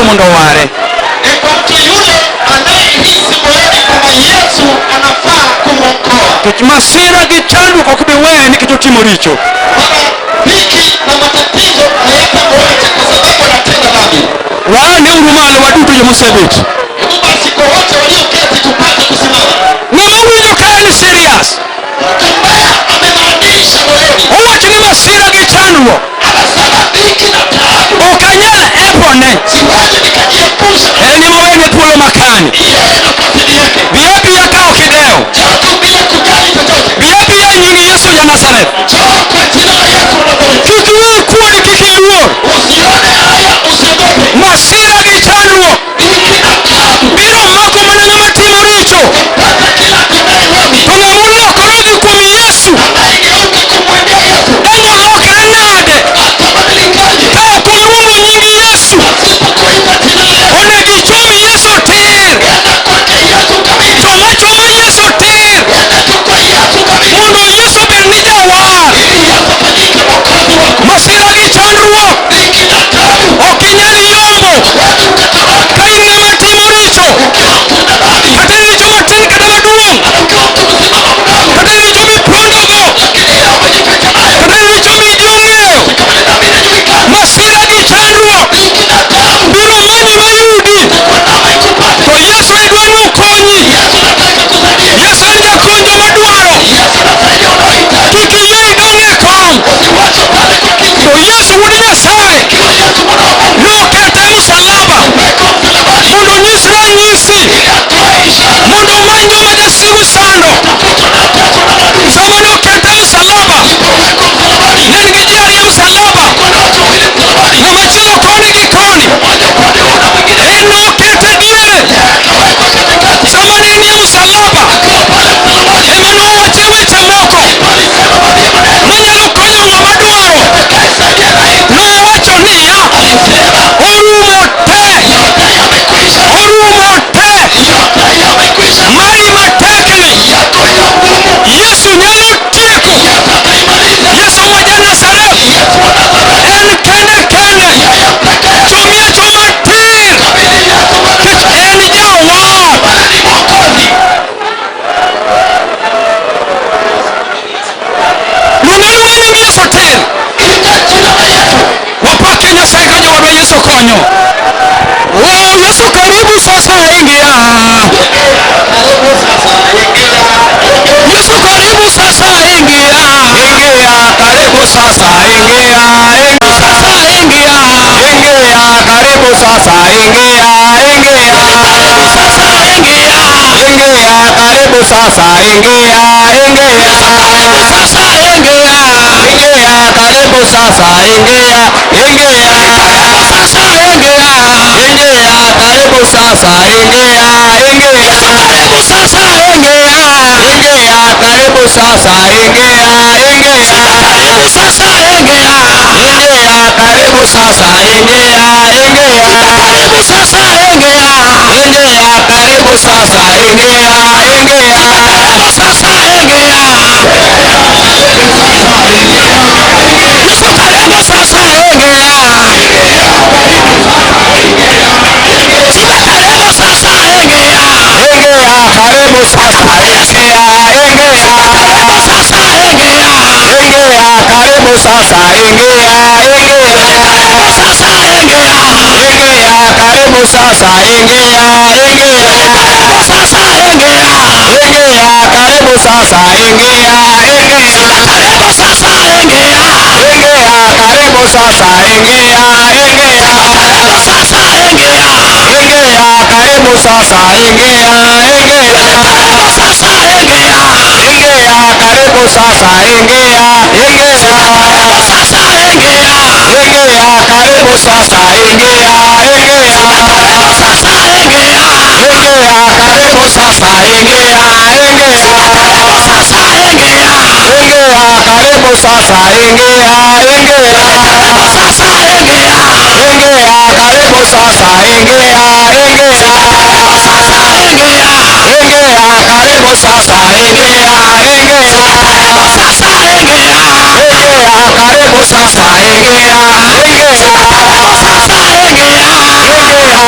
mondo ware. E kwa mtu yule anayehisi moyoni kwamba Yesu anafaa kumwokoa. Kech masira gi chandruok ok bi weye nikech otimo richo. Dhiki na matatizo hayatamwacha kwa sababu anatenda dhambi. Waneuru malo waduto jomosebet. Hebu basi kwa wote walioketi tupate kusimama. Ng'ama winjo ka en serious. Mtu mbaya amemaanisha moyoni. Owacho ni masira gi chandruok Anasema dhiki na taabu. ok anyal epone. Siwezi nikajiepusha. En ema wene thuolo makani. Yeye nafasi yake. Biya biya ka ok idewo. Choko bila kujali chochote. Biya biya nying Yesu ja Nazareth. Choko kwa jina la Yesu Nazareti. Kik iwe kuodi, kik iluor. Usione haya, usiogope. Masira gi chandruok Dhiki na taabu. biro mako mana ng'ama timo richo. Mpaka kila tunaye dhambi. To ng'ama olokore dhi kuom Yesu Anayegeuka kumwendea Yesu. emolokre nade Atabadilikaje? ka ok oluongo nying Yesu. Asipokuita jina la Yesu. Onego ichom Yesu tir. Enda kwake Yesu kabisa. Choma choma Yesu tir Enda tu kwa Yesu kabisa. mondo Yesu obed ni jawar. Ili Yesu afanyike mwokozi wako. Masira gi chandruok Dhiki na taabu. ok inyal yombo Huwezi ukatoroka. ka in ng'ama timo richo. Ukiwa mtenda dhambi. Kata in richo matin kata maduong'. Hata ukiwa mtu mzima au mdogo. Kata in richo mipondogo. Lakini ile umejificha nayo. Kata in richo miji ong'eyo. Kama ni dhambi inajulikana. Masira gi chandruok Dhiki na taabu. biro manyi mayudi. Kwa nama ikupate. To Yesu idwa ni okonyi. Yesu anataka kusaidia. Yesu en jakonyo madwaro. Yesu anasaidia unaohitaji. Kik iyie idong' e kom. Usiwache pale kwa kiti. To Yesu wuod Nyasaye Ikiwa Yesu mwana wa Mungu. nokete e msalaba Weka msalabani. mondo onyis ranyisi, Ili atoe ishara. mondo omany joma jasigu sando. Tafutwa na ateswa na adui. Sama nokete e msalaba Alipowekwa msalabani. ne en gi ji ariyo msalaba, Kuna watu wawili msalabani. ng'amachielo koni gi koni. Mmoja upande huu na mwingine. En nokete diere. Akawekwa katikati. Sama ne nie msalaba Akiwa pale msalabani. ema nowache weche moko Alisema baadhi ya maneno. manyalo konyo ng'ama dwaro. Atakayesaidia naye. Nowacho niya, Alisema orumo te, yote yamekwisha. orumo te. Yote yamekwisha. Mari matekni Yako hiyo ngumu. Yesu nyalo tieko. Yesu ataimaliza. Yesu ma ja Nazareth Yesu wa Nazareti. en kende kende. Yeye pekee. Chomie choma tir Kabili Yesu kech mapema. en jawar. Bali ni mwokozi. Luonge luonge nying Yesu tir. Ita jina la Yesu. Wapake Nyasaye ka jowadwa Yesu konyo. Oh, Yesu karibu sasa ingia. Karibu sasa. Ingia. Yesu karibu sasa ingia. Ingia, karibu sasa ingia. Ingia sasa ingia. Ingia, karibu sasa ingia. Ingia. Karibu sasa ingia. Ingia, karibu sasa ingia. Ingia. Karibu sasa ingia. Ingia, karibu sasa ingia. Ingia. Karibu sasa ingia. Ingia, karibu sasa ingia. Ingia. Karibu sasa ingia. Ingia, karibu sasa ingia. Ingia. Karibu sasa ingia. Ingia, karibu sasa ingia. Ingia. Karibu sasa ingia. Ingia, karibu sasa ingia. Ingia. Karibu sasa ingia. Yesu karibu sasa ingia. Siba karibu sasa ingia. Ingia, karibu sasa ingia. Ingia. Karibu sasa ingia. Ingia, karibu sasa ingia. Ingia. Karibu sasa ingia. Ingia, karibu sasa ingia. Ingia. Karibu sasa ingia. Ingia, karibu sasa ingia. Ingia. Karibu sasa ingia. Ingia, karibu sasa ingia. Ingia. Karibu sasa ingia. Ingia, karibu sasa ingia. Ingia. Karibu sasa ingia. Ingia, karibu sasa ingia. Ingia. Karibu sasa ingia. Ingia, karibu sasa ingia. Ingia. Karibu sasa ingia. Ingia, karibu sasa ingia. Ingia. Karibu sasa ingia. Ingia, karibu sasa ingia. Ingia. Karibu sasa ingia. Ingia, karibu sasa ingia. Ingia. Karibu sasa ingia. Ingia, karibu sasa ingia. Ingia. Karibu sasa ingia. Ingia, karibu sasa ingia. Ingia. Karibu sasa ingia. Ingia,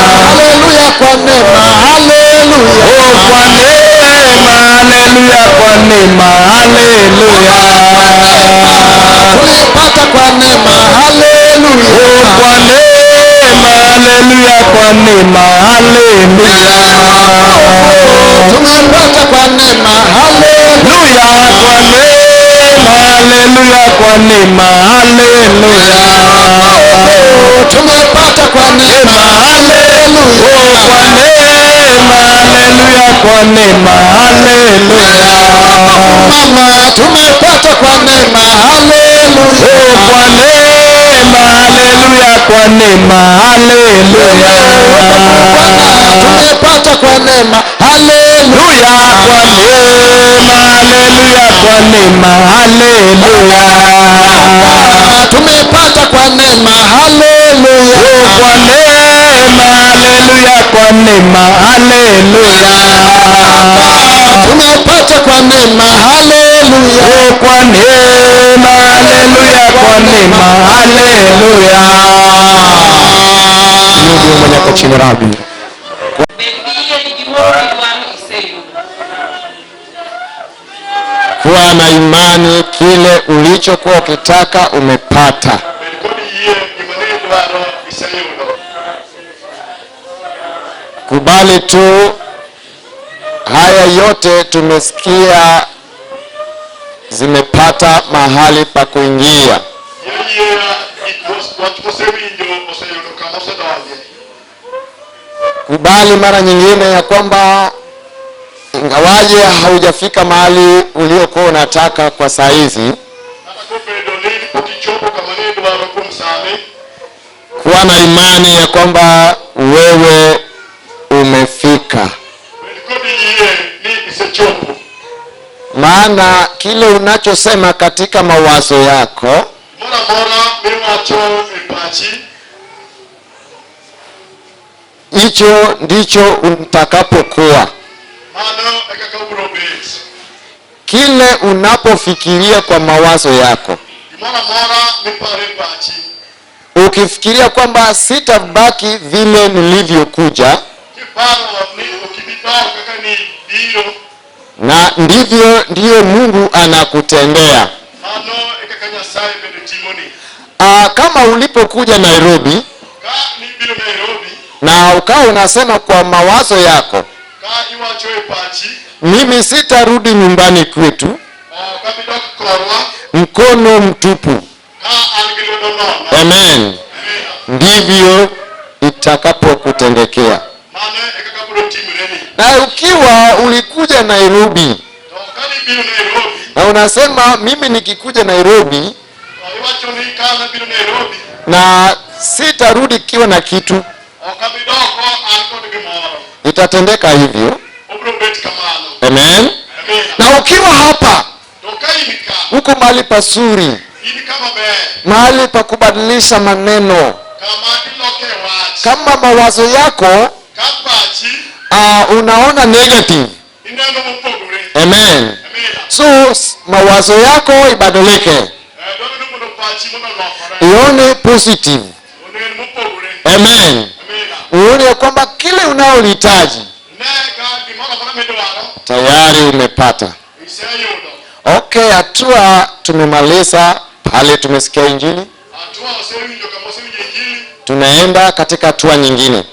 Haleluya kwa neema. Haleluya. Oh, kwa neema. Haleluya kwa neema. Haleluya. Tumepata kwa neema. Haleluya. Oh, kwa neema. Haleluya kwa neema. Haleluya. Tumepata kwa neema. Haleluya. Kwa neema. Haleluya kwa neema. Haleluya. Tumepata kwa neema. Haleluya. Kwa neema. Haleluya kwa neema. Haleluya. Mama, tumepata kwa neema. Haleluya. Kwa neema. Haleluya kwa neema. Haleluya. Tumepata kwa neema. Haleluya. Kwa neema. Haleluya kwa neema. Haleluya. Tumepata kwa neema. Haleluya. Kwa neema. Haleluya kwa neema. Haleluya. Tumepata kwa neema. Haleluya. Kwa neema. Haleluya kwa neema. Haleluya. Mungu mwenye kwa chini rabi. Kuwa na imani, kile ulichokuwa ukitaka umepata. Kubali tu. Haya yote tumesikia zimepata mahali pa kuingia. Kubali mara nyingine ya kwamba ingawaje haujafika mahali uliokuwa unataka kwa saa hizi, kuwa na imani ya kwamba wewe umefika. Maana kile unachosema katika mawazo yako hicho ndicho utakapokuwa. Kile unapofikiria kwa mawazo yako, ukifikiria kwamba sitabaki vile nilivyokuja, na ndiyo Mungu anakutendea. Kama ulipokuja Nairobi na ukawa unasema kwa mawazo yako, mimi sitarudi nyumbani kwetu mkono mtupu. Amen. Ndivyo itakapokutendekea. Na ukiwa ulikuja Nairobi na unasema mimi nikikuja Nairobi na sitarudi kiwa na kitu, itatendeka hivyo. Amen. Na ukiwa hapa huko mahali pasuri, mahali pa kubadilisha maneno, kama mawazo yako unaona negative, amen, so mawazo yako ibadilike, ione positive, amen, uone kwamba kile unaolihitaji tayari umepata. Okay, hatua tumemaliza pale, tumesikia injili, tunaenda katika hatua nyingine.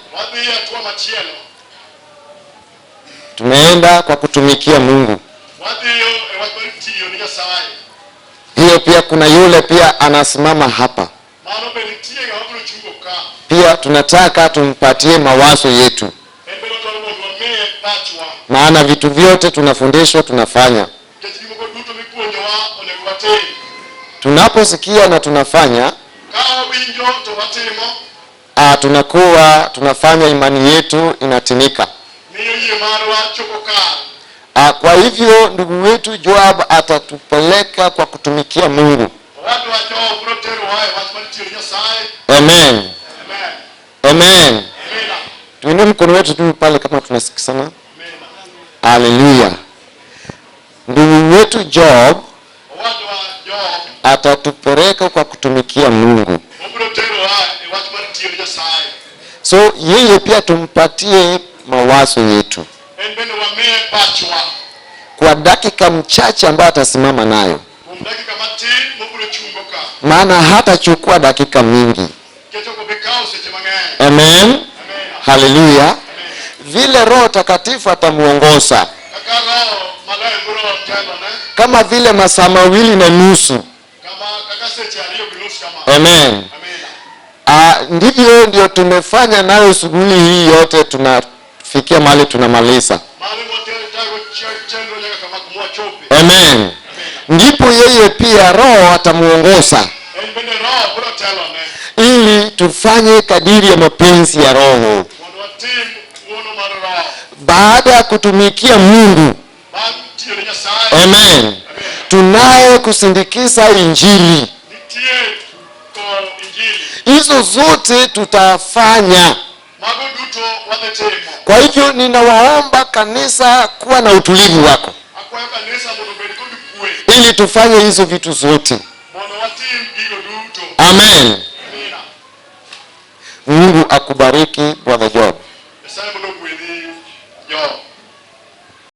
Tumeenda kwa kutumikia Mungu. Hiyo pia kuna yule pia anasimama hapa. Pia tunataka tumpatie mawazo yetu. Maana vitu vyote tunafundishwa tunafanya. Tunaposikia na tunafanya, tunakuwa tunafanya imani yetu inatimika. Kwa hivyo ndugu wetu Joab atatupeleka kwa kutumikia Mungu. Amen. Amen. Tuinue mkono wetu tu pale kama tunasikizana. Haleluya. Ndugu wetu Job atatupeleka kwa kutumikia Mungu. So yeye pia tumpatie mawazo yetu En bende wamiye pachwa. kwa dakika mchache ambayo atasimama nayo, Kuom dakika matin mobiro chungo ka. maana hatachukua dakika mingi. Kecho ko bikao seche mang'eny. Amen. Amen. Haleluya. Amen. Vile Roho Takatifu atamuongoza Kaka Roho Malayo biro telo ne. kama vile masaa 2.5. Kama kaka seche ariyo gi nus kama. Amen. Amen. Ndivyo ndio tumefanya nayo shughuli hii yote, tunafikia mahali tunamaliza. Mali motel tago chengo nyaka kama kumwa chope. Amen. Amen. Ndipo yeye pia Roho atamuongoza En bende Roho biro telo ne. ili tufanye kadiri ya mapenzi ya Roho. Mondo watim ng'wono mar Roho. Baada ya kutumikia Mungu, Bang' tiyo ne Nyasaye. amen, Amen. tunaye kusindikiza Injili. Nitie ko Injili. Hizo zote tutafanya. Mago duto wadhi timo. Kwa hivyo ninawaomba kanisa kuwa na utulivu wako Akwayo kanisa mondo obed kod kwe. ili tufanye hizo vitu zote. Mondo watim gigo duto. Amen. Amina. Mungu akubariki Brother Job. Nyasaye mondo ogwedhi.